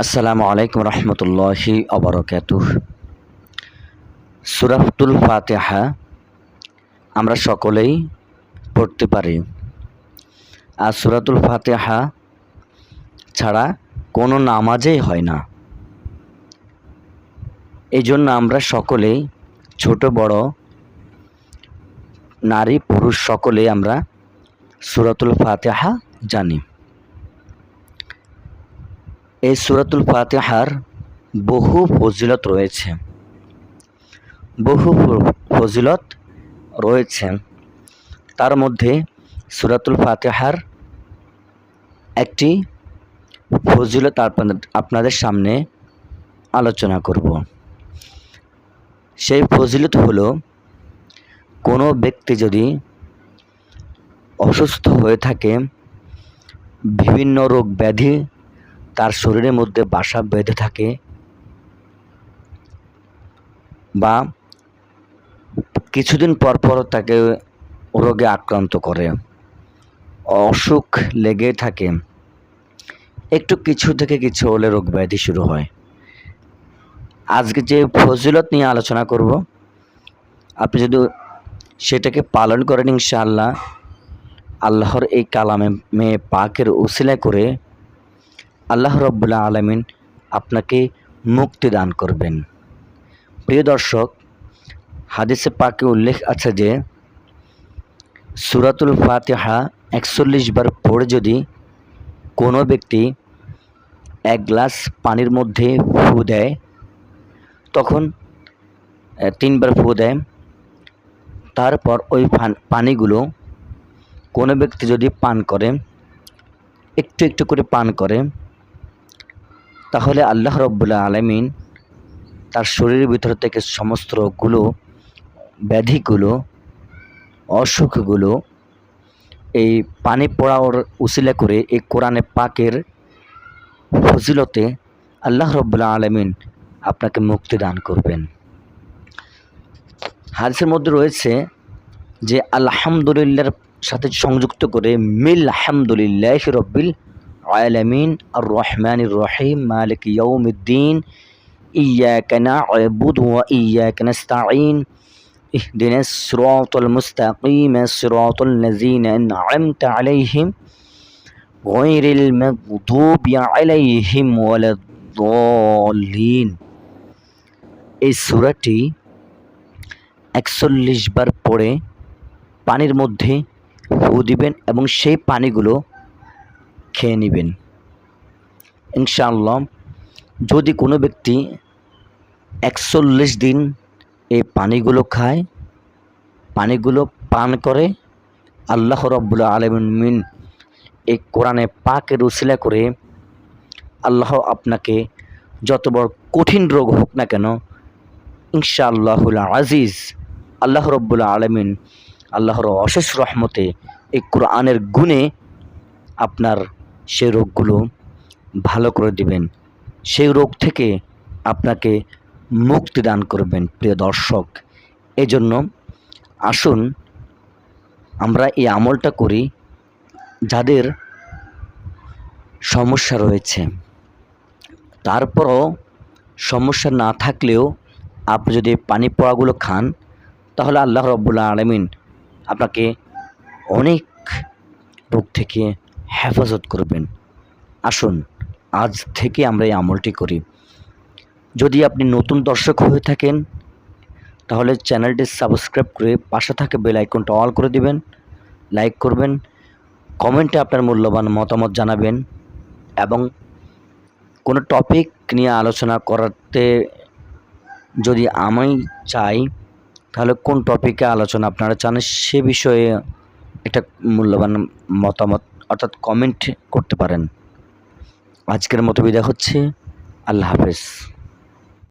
আসসালামু আলাইকুম রহমতুল্লাহি অবরকাতুহ। সূরাতুল ফাতিহা আমরা সকলেই পড়তে পারি। আর সূরাতুল ফাতিহা ছাড়া কোনো নামাজেই হয় না। এই জন্য আমরা সকলেই, ছোট বড়, নারী পুরুষ সকলেই আমরা সূরাতুল ফাতিহা জানি। এই সূরাতুল ফাতিহার বহু ফজিলত রয়েছে। তার মধ্যে সূরাতুল ফাতিহার একটি ফজিলত আপনাদের সামনে আলোচনা করব। সেই ফজিলত হলো, কোনো ব্যক্তি যদি অসুস্থ হয়ে থাকে, বিভিন্ন রোগ ব্যাধি তার শরীরের মধ্যে বাসা বেঁধে থাকে, বা কিছুদিন পর পর তাকে রোগে আক্রান্ত করে, অসুখ লেগে থাকে, একটু কিছু থেকে কিছু হলে রোগ ব্যাধি শুরু হয়। আজকে যে ফজিলত নিয়ে আলোচনা করব, আপনি যদি সেটাকে পালন করেন, ইনশাআল্লাহ আল্লাহর এই কালামে পাকের উসিলা করে আল্লাহ রাব্বুল আলামিন আপনাকে মুক্তি দান করবেন। প্রিয় দর্শক, হাদিসে পাকে উল্লেখ আছে যে সূরাতুল ফাতিহা ৪১ বার পড়ে যদি কোনো ব্যক্তি এক গ্লাস পানির মধ্যে ফু দেয়, তখন ৩ বার ফু দেয়, তারপর ওই পানিগুলো কোনো ব্যক্তি যদি পান করে, একটু একটু করে পান করে, তাহলে আল্লাহ রাব্বুল আলামিন তার শরীরের ভিতর থেকে সমস্ত রোগগুলো, ব্যাধিগুলো, অসুখগুলো এই পানি পড়ার উসিলা করে, এই কোরআনে পাকের ফজিলতে আল্লাহ রাব্বুল আলামিন আপনাকে মুক্তি দান করবেন। হাদিসের মধ্যে রয়েছে যে আলহামদুলিল্লাহর সাথে সংযুক্ত করে মিল হামদুলিল্লাহি রাব্বিল আলামিন আর রহমানির রহিম মালিক ইয়াউমিদ্দিন ইয়্যাকা না'বুদু ওয়া ইয়্যাকা নাস্তাঈন ইহদিনাস সিরাতাল মুস্তাকিম সিরাতাল লাযীনা আন'আমতা আলাইহিম গায়রিল মাগদুবি আলাইহিম ওয়ালাদ-দাল্লিন। এই সূরাটি ৪১ বার পড়ে পানির মধ্যে ফু দিবেন এবং সেই পানিগুলো খেয়ে নেবেন। ইনশাআল্লাহ যদি কোনো ব্যক্তি ৪১ দিন এই পানিগুলো খায়, পানিগুলো পান করে, আল্লাহ রাব্বুল আলামিন এই কোরআনে পাকের উসিলা করে আল্লাহ আপনাকে যত বড় কঠিন রোগ হোক না কেন, ইনশাআল্লাহুল আজিজ আল্লাহ রাব্বুল আলামিন আল্লাহর অশেষ রহমতে এই কোরআনের গুণে আপনার সেই রোগগুলো ভালো করে দিবেন, সেই রোগ থেকে আপনাকে মুক্তি দান করবেন। প্রিয় দর্শক, এজন্য আসুন আমরা এই আমলটা করি। যাদের সমস্যা রয়েছে, তারপরও সমস্যা না থাকলেও আপনি যদি পানি পড়াগুলো খান, তাহলে আল্লাহ রাব্বুল আলামিন আপনাকে অনেক রোগ থেকে হেফাজত করবেন। আসুন আজ থেকে আমরা এই আমলটি করি। যদি আপনি নতুন দর্শক হয়ে থাকেন, তাহলে চ্যানেলটি সাবস্ক্রাইব করে পাশে থাকা বেল আইকনটা অল করে দিবেন, লাইক করবেন, কমেন্টে আপনার মূল্যবান মতামত জানাবেন, এবং কোনো টপিক নিয়ে আলোচনা করতে যদি আমি চাই, তাহলে কোন টপিকে আলোচনা আপনারা চান সে বিষয়ে একটা মূল্যবান মতামত অর্থাৎ কমেন্ট করতে পারেন। আজকের মতো বিদায় হচ্ছে। আল্লাহ হাফেজ।